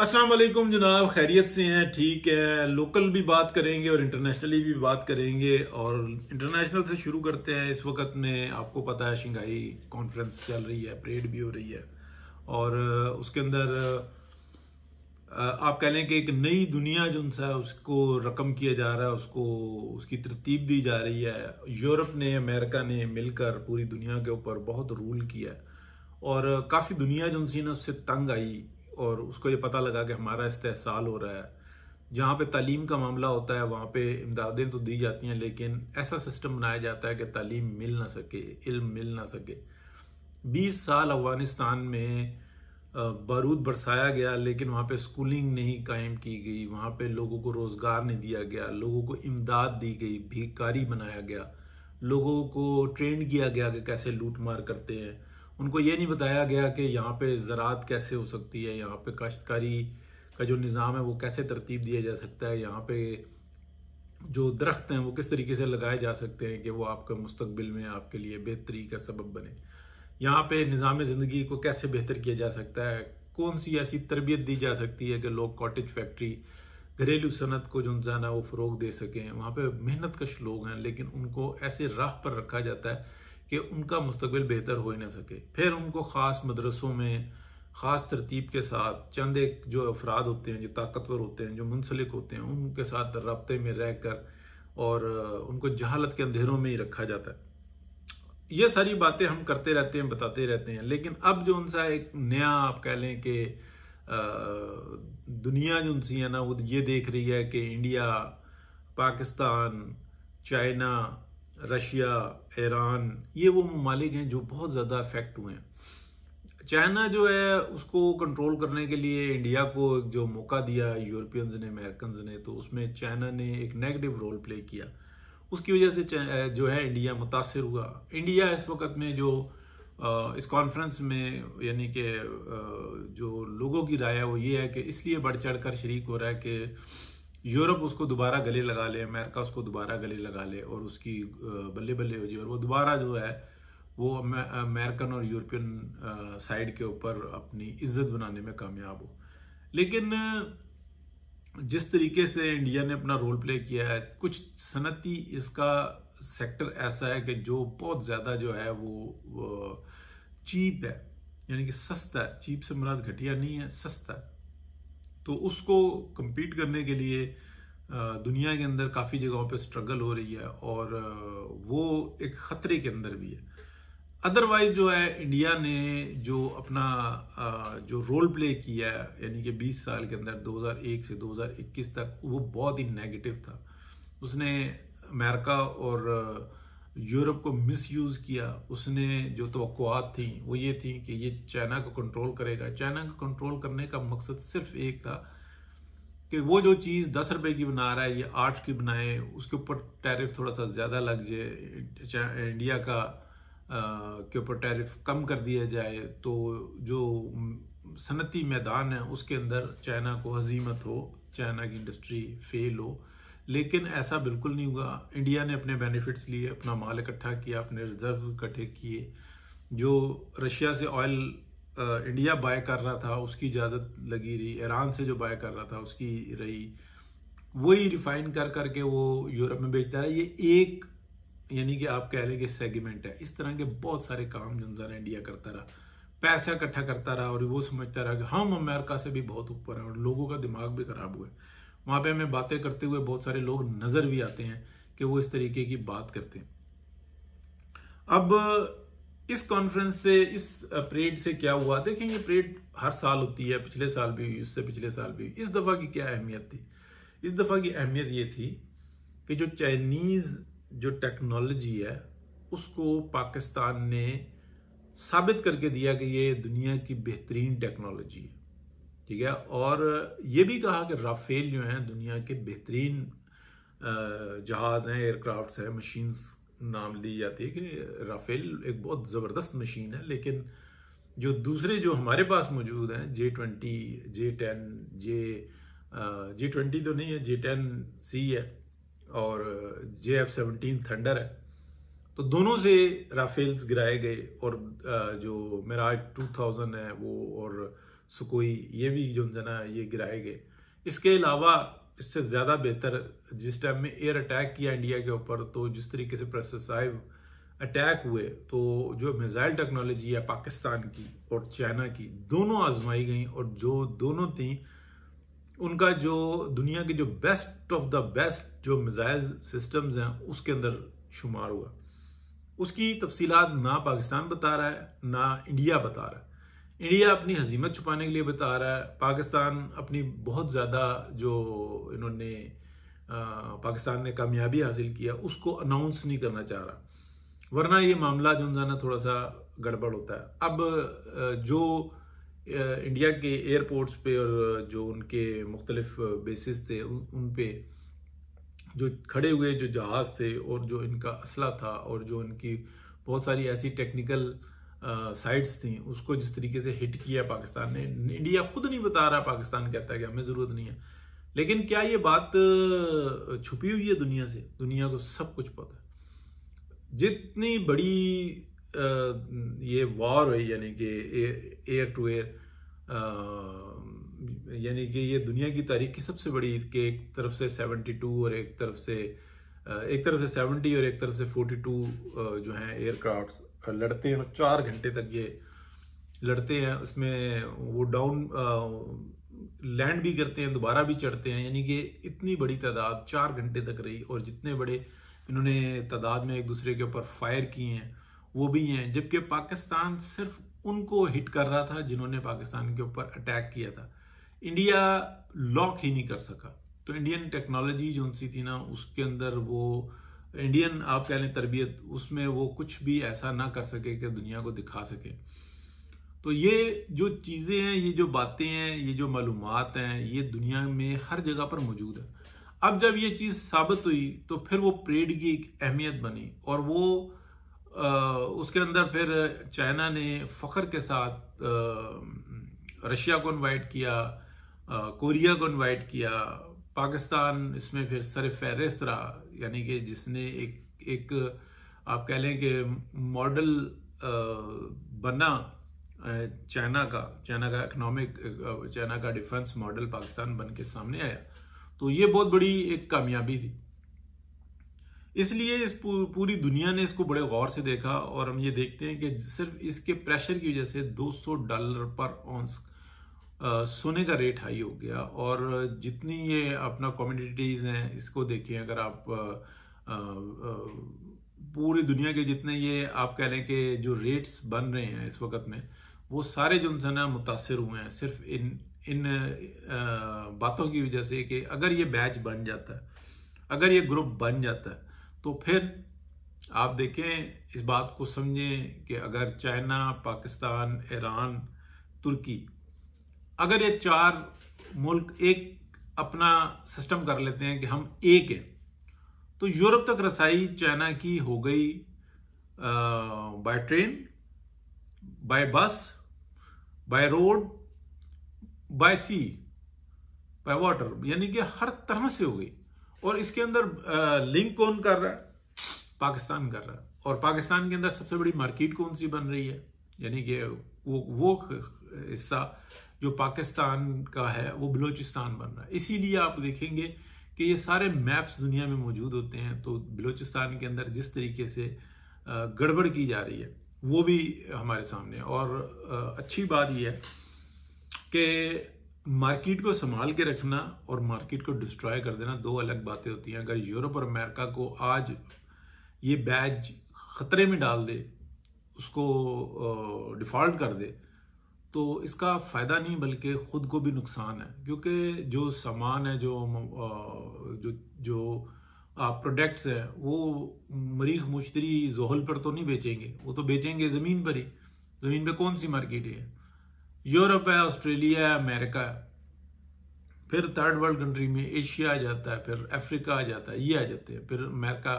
अस्सलाम वालेकुम जनाब, खैरियत से हैं? ठीक है। लोकल भी बात करेंगे और इंटरनेशनली भी बात करेंगे। और इंटरनेशनल से शुरू करते हैं। इस वक्त में आपको पता है शंघाई कॉन्फ्रेंस चल रही है, परेड भी हो रही है और उसके अंदर आप कह लें कि एक नई दुनिया जो सा उसको रकम किया जा रहा है, उसको उसकी तरतीब दी जा रही है। यूरोप ने, अमेरिका ने मिलकर पूरी दुनिया के ऊपर बहुत रूल किया है और काफ़ी दुनिया जो सी ना उससे तंग आई और उसको ये पता लगा कि हमारा इस्तेहसाल हो रहा है। जहाँ पे तालीम का मामला होता है वहाँ पे इमदादें तो दी जाती हैं, लेकिन ऐसा सिस्टम बनाया जाता है कि तालीम मिल ना सके, इल्म मिल ना सके। 20 साल अफगानिस्तान में बारूद बरसाया गया, लेकिन वहाँ पे स्कूलिंग नहीं कायम की गई, वहाँ पे लोगों को रोज़गार नहीं दिया गया, लोगों को इमदाद दी गई, भिखारी बनाया गया, लोगों को ट्रेन किया गया कि कैसे लूट मार करते हैं। उनको ये नहीं बताया गया कि यहाँ पे ज़राअत कैसे हो सकती है, यहाँ पे काश्तकारी का जो निज़ाम है वो कैसे तरतीब दिया जा सकता है, यहाँ पे जो दरख्त हैं वो किस तरीके से लगाए जा सकते हैं कि वो आपके मुस्तकबिल में आपके लिए बेहतरी का सबब बने। यहाँ पे निज़ाम ज़िंदगी को कैसे बेहतर किया जा सकता है, कौन सी ऐसी तरबियत दी जा सकती है कि लोग कॉटेज फैक्ट्री, घरेलू सनत को जो है ना वो फ़रोग दे सकें। वहाँ पे मेहनत कश लोग हैं, लेकिन उनको ऐसे राह पर रखा जाता है कि उनका मुस्तकबिल बेहतर हो ही ना सके। फिर उनको ख़ास मदरसों में ख़ास तरतीब के साथ चंद एक जो अफराद होते हैं, जो ताकतवर होते हैं, जो मुंसलिक होते हैं, उनके साथ रब्ते में रह कर और उनको जहालत के अंधेरों में ही रखा जाता है। ये सारी बातें हम करते रहते हैं, बताते रहते हैं, लेकिन अब जो उनसा एक नया आप कह लें कि दुनिया जो उनसी है ना वो ये देख रही है कि India, Pakistan, China, Russia, Iran, ये वो ममालिक हैं जो बहुत ज़्यादा अफेक्ट हुए हैं। चाइना जो है उसको कंट्रोल करने के लिए इंडिया को जो मौका दिया यूरोपियंस ने, अमेरिकन ने, तो उसमें चाइना ने एक नेगेटिव रोल प्ले किया। उसकी वजह से जो है इंडिया मुतासर हुआ। इंडिया इस वक्त में जो इस कॉन्फ्रेंस में यानी कि जो लोगों की राय है वो ये है कि इसलिए बढ़ चढ़ कर शरीक हो रहा है कि यूरोप उसको दोबारा गले लगा ले, अमेरिका उसको दोबारा गले लगा ले और उसकी बल्ले बल्ले हो जाए और वो दोबारा जो है वो अमेरिकन और यूरोपियन साइड के ऊपर अपनी इज्जत बनाने में कामयाब हो। लेकिन जिस तरीके से इंडिया ने अपना रोल प्ले किया है, कुछ सनती इसका सेक्टर ऐसा है कि जो बहुत ज़्यादा जो है वो चीप है, यानी कि सस्ता है। चीप से मुराद घटिया नहीं है, सस्ता है। तो उसको compete करने के लिए दुनिया के अंदर काफ़ी जगहों पे स्ट्रगल हो रही है और वो एक ख़तरे के अंदर भी है। अदरवाइज जो है इंडिया ने जो अपना जो रोल प्ले किया है, यानी कि 20 साल के अंदर 2001 से 2021 तक, वो बहुत ही नेगेटिव था। उसने अमेरिका और यूरोप को मिसयूज़ किया। उसने जो तवक्कुआत थी वो ये थी कि ये चाइना को कंट्रोल करेगा। चाइना को कंट्रोल करने का मकसद सिर्फ एक था कि वो जो चीज़ 10 रुपए की बना रहा है ये 8 की बनाए, उसके ऊपर टैरिफ थोड़ा सा ज़्यादा लग जाए, इंडिया का के ऊपर टैरिफ कम कर दिया जाए, तो जो सनती मैदान है उसके अंदर चाइना को हजीमत हो, चाइना की इंडस्ट्री फेल हो। लेकिन ऐसा बिल्कुल नहीं हुआ। इंडिया ने अपने बेनिफिट्स लिए, अपना माल इकट्ठा किया, अपने रिजर्व इकट्ठे किए। जो रशिया से ऑयल इंडिया बाय कर रहा था उसकी इजाज़त लगी रही, ईरान से जो बाय कर रहा था उसकी रही, वही रिफाइन कर करके वो यूरोप में बेचता रहा। ये एक यानी कि आप कह लें कि सेगमेंट है। इस तरह के बहुत सारे काम जो है इंडिया करता रहा, पैसा इकट्ठा करता रहा और वो समझता रहा कि हम अमेरिका से भी बहुत ऊपर हैं और लोगों का दिमाग भी खराब हुआ है। वहाँ पे हमें बातें करते हुए बहुत सारे लोग नज़र भी आते हैं कि वो इस तरीके की बात करते हैं। अब इस कॉन्फ्रेंस से, इस परेड से क्या हुआ? देखें, ये परेड हर साल होती है, पिछले साल भी हुई, उससे पिछले साल भी हुई। इस दफ़ा की क्या अहमियत थी? इस दफ़ा की अहमियत ये थी कि जो चाइनीज़ जो टेक्नोलॉजी है उसको पाकिस्तान ने साबित करके दिया कि ये दुनिया की बेहतरीन टेक्नोलॉजी है, ठीक है। और ये भी कहा कि राफेल जो हैं दुनिया के बेहतरीन जहाज़ हैं, एयरक्राफ्ट्स हैं, मशीन्स नाम ली जाती है कि राफेल एक बहुत ज़बरदस्त मशीन है। लेकिन जो दूसरे जो हमारे पास मौजूद हैं, J-20, J-10, J-20 तो नहीं है, J-10C है और JF-17 थंडर है, तो दोनों से राफेल्स गिराए गए। और जो मिराज 2000 है वो, और सुकोई, ये भी जो है ना ये गिराए गए। इसके अलावा इससे ज़्यादा बेहतर जिस टाइम में एयर अटैक किया इंडिया के ऊपर, तो जिस तरीके से प्रेसिसाइव अटैक हुए, तो जो मिसाइल टेक्नोलॉजी है पाकिस्तान की और चाइना की दोनों आजमाई गई, और जो दोनों थी उनका जो दुनिया के जो बेस्ट ऑफ द बेस्ट जो मिसाइल सिस्टम्स हैं उसके अंदर शुमार हुआ। उसकी तफसीलात ना पाकिस्तान बता रहा है ना इंडिया बता रहा है। इंडिया अपनी हजीमत छुपाने के लिए बता रहा है, पाकिस्तान अपनी बहुत ज़्यादा जो इन्होंने पाकिस्तान ने कामयाबी हासिल किया उसको अनाउंस नहीं करना चाह रहा, वरना ये मामला जो है ना थोड़ा सा गड़बड़ होता है। अब जो इंडिया के एयरपोर्ट्स पे और जो उनके मुख्तलिफ बेसिस थे उन पे जो खड़े हुए जो जहाज़ थे और जो इनका असला था और जो इनकी बहुत सारी ऐसी टेक्निकल साइट्स थी, उसको जिस तरीके से हिट किया पाकिस्तान ने, इंडिया खुद नहीं बता रहा, पाकिस्तान कहता है कि हमें ज़रूरत नहीं है। लेकिन क्या ये बात छुपी हुई है दुनिया से? दुनिया को सब कुछ पता है। जितनी बड़ी ये वॉर हुई, यानी कि एयर टू एयर, यानी कि ये दुनिया की तारीख की सबसे बड़ी, कि एक तरफ से 72 और एक तरफ से 70 और एक तरफ से 42 जो हैं एयरक्राफ्ट लड़ते हैं, 4 घंटे तक ये लड़ते हैं। उसमें वो डाउन लैंड भी करते हैं, दोबारा भी चढ़ते हैं, यानी कि इतनी बड़ी तादाद 4 घंटे तक रही। और जितने बड़े इन्होंने तादाद में एक दूसरे के ऊपर फायर किए हैं वो भी हैं, जबकि पाकिस्तान सिर्फ उनको हिट कर रहा था जिन्होंने पाकिस्तान के ऊपर अटैक किया था। इंडिया लॉक ही नहीं कर सका। तो इंडियन टेक्नोलॉजी जो सी थी ना, उसके अंदर वो इंडियन आप कह लें तरबियत, उसमें वो कुछ भी ऐसा ना कर सके कि दुनिया को दिखा सके। तो ये जो चीज़ें हैं, ये जो बातें हैं, ये जो मालूमात हैं, ये दुनिया में हर जगह पर मौजूद है। अब जब ये चीज़ साबित हुई तो फिर वो परेड की एक अहमियत बनी, और वो उसके अंदर फिर चाइना ने फ़ख्र के साथ रशिया को इनवाइट किया, कोरिया को इनवाइट किया, पाकिस्तान इसमें फिर सर फहरिस्त रहा, यानी कि जिसने एक आप कह लें कि मॉडल बना चाइना का इकोनॉमिक, चाइना का डिफेंस मॉडल पाकिस्तान बन के सामने आया। तो ये बहुत बड़ी एक कामयाबी थी। इसलिए इस पूरी दुनिया ने इसको बड़े गौर से देखा, और हम ये देखते हैं कि सिर्फ इसके प्रेशर की वजह से $200 पर ऑन्स सोने का रेट हाई हो गया। और जितनी ये अपना कमोडिटीज हैं, इसको देखिए, अगर आप पूरी दुनिया के जितने ये आप कह लें कि जो रेट्स बन रहे हैं इस वक्त में, वो सारे जो है मुतासिर हुए हैं सिर्फ इन बातों की वजह से कि अगर ये बैच बन जाता है, अगर ये ग्रुप बन जाता है, तो फिर आप देखें, इस बात को समझें कि अगर चाइना, पाकिस्तान, ईरान, तुर्की, अगर ये 4 मुल्क एक अपना सिस्टम कर लेते हैं कि हम एक हैं, तो यूरोप तक रसाई चाइना की हो गई by train, by bus, by road, by sea, by water, यानी कि हर तरह से हो गई। और इसके अंदर लिंक कौन कर रहा है? पाकिस्तान कर रहा है। और पाकिस्तान के अंदर सबसे बड़ी मार्केट कौन सी बन रही है? यानी कि वो हिस्सा जो पाकिस्तान का है वो बलूचिस्तान बन रहा है। इसीलिए आप देखेंगे कि ये सारे मैप्स दुनिया में मौजूद होते हैं, तो बलूचिस्तान के अंदर जिस तरीके से गड़बड़ की जा रही है वो भी हमारे सामने है। और अच्छी बात यह है कि मार्केट को संभाल के रखना और मार्केट को डिस्ट्रॉय कर देना 2 अलग बातें होती हैं। अगर यूरोप और अमेरिका को आज ये बैच खतरे में डाल दे, उसको डिफॉल्ट कर दे, तो इसका फ़ायदा नहीं बल्कि ख़ुद को भी नुकसान है। क्योंकि जो सामान है, जो प्रोडक्ट्स हैं, वो मरीख मुश्तरी जोहल पर तो नहीं बेचेंगे, वो तो बेचेंगे ज़मीन पर ही। ज़मीन पे कौन सी मार्केट है? यूरोप है, ऑस्ट्रेलिया है, अमेरिका है, फिर थर्ड वर्ल्ड कंट्री में एशिया आ जाता है, फिर अफ्रीका आ जाता है, ये आ जाते हैं, फिर अमेरिका,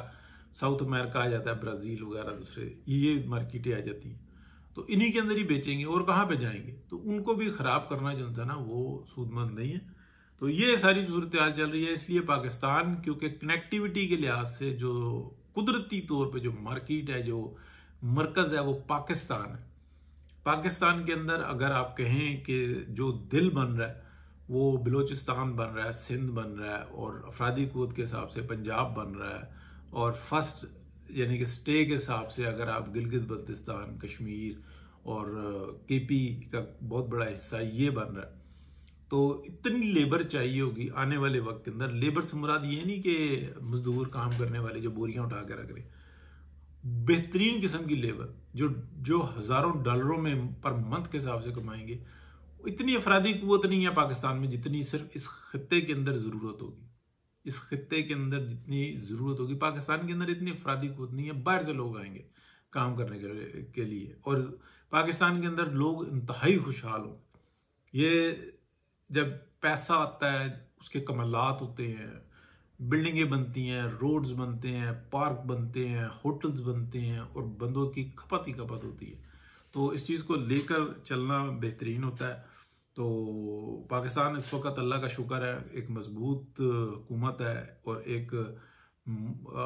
साउथ अमेरिका आ जाता है, ब्राज़ील वगैरह दूसरे, ये मार्केटें आ जाती हैं। तो इन्हीं के अंदर ही बेचेंगे और कहाँ पे जाएंगे? तो उनको भी ख़राब करना जो था ना, वो सूदमंद नहीं है। तो ये सारी सूरत हाल चल रही है। इसलिए पाकिस्तान, क्योंकि कनेक्टिविटी के लिहाज से जो कुदरती तौर पे जो मार्केट है, जो मरकज़ है, वो पाकिस्तान है। पाकिस्तान के अंदर अगर आप कहें कि जो दिल बन रहा है वो बलूचिस्तान बन रहा है, सिंध बन रहा है, और अफरादी क़ुव्वत के हिसाब से पंजाब बन रहा है, और फर्स्ट यानी कि स्टे के हिसाब से अगर आप गिलगित बल्तिस्तान, कश्मीर और केपी का बहुत बड़ा हिस्सा ये बन रहा है, तो इतनी लेबर चाहिए होगी आने वाले वक्त के अंदर। लेबर से मुराद ये नहीं कि मजदूर काम करने वाले जो बोरियां उठा के रख रहे, बेहतरीन किस्म की लेबर जो जो हजारों डॉलरों में पर मंथ के हिसाब से कमाएंगे। इतनी अफरादी कुव्वत नहीं है पाकिस्तान में जितनी सिर्फ इस खित्ते के अंदर जरूरत होगी। इस खित्ते के अंदर जितनी जरूरत होगी, पाकिस्तान के अंदर इतनी अफरादी कुव्वत नहीं है। बाहर से लोग आएंगे काम करने के लिए, और पाकिस्तान के अंदर लोग इंतहाई खुशहाल होंगे। ये जब पैसा आता है उसके कमालात होते हैं, बिल्डिंगें बनती हैं, रोड्स बनते हैं, पार्क बनते हैं, होटल्स बनते हैं, और बंदों की खपत ही खपत होती है। तो इस चीज़ को लेकर चलना बेहतरीन होता है। तो पाकिस्तान इस वक्त अल्लाह का शुक्र है एक मजबूत हुकूमत है, और एक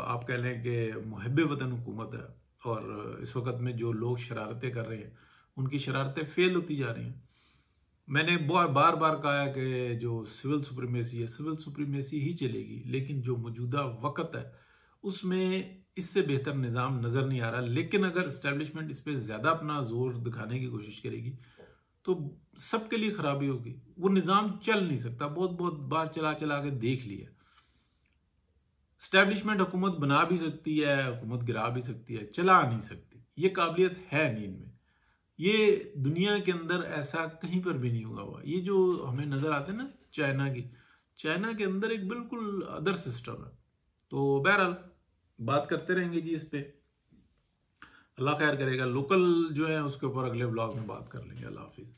आप कह लें कि मुहब्बे वतन हुकूमत है। और इस वक्त में जो लोग शरारतें कर रहे हैं उनकी शरारतें फेल होती जा रही हैं। मैंने बहुत बार बार कहा है कि जो सिविल सुप्रीमेसी है, सिविल सुप्रीमेसी ही चलेगी, लेकिन जो मौजूदा वक्त है उसमें इससे बेहतर निज़ाम नज़र नहीं आ रहा। लेकिन अगर इस्टेब्लिशमेंट इस पर ज़्यादा अपना जोर दिखाने की कोशिश करेगी तो सबके लिए खराबी होगी। वो निज़ाम चल नहीं सकता, बहुत बहुत बार चला चला के देख लिया। इस्टेब्लिशमेंट हुकूमत बना भी सकती है, हुकूमत गिरा भी सकती है, चला नहीं सकती। ये काबिलियत है नहीं इनमें। ये दुनिया के अंदर ऐसा कहीं पर भी नहीं हुआ हुआ। ये जो हमें नजर आते हैं ना चाइना के अंदर एक बिल्कुल अदर सिस्टम है। तो बहरहाल बात करते रहेंगे जी इस पे, अल्लाह खैर करेगा। लोकल जो है उसके ऊपर अगले ब्लॉग में बात कर लेंगे। अल्लाह हाफिज।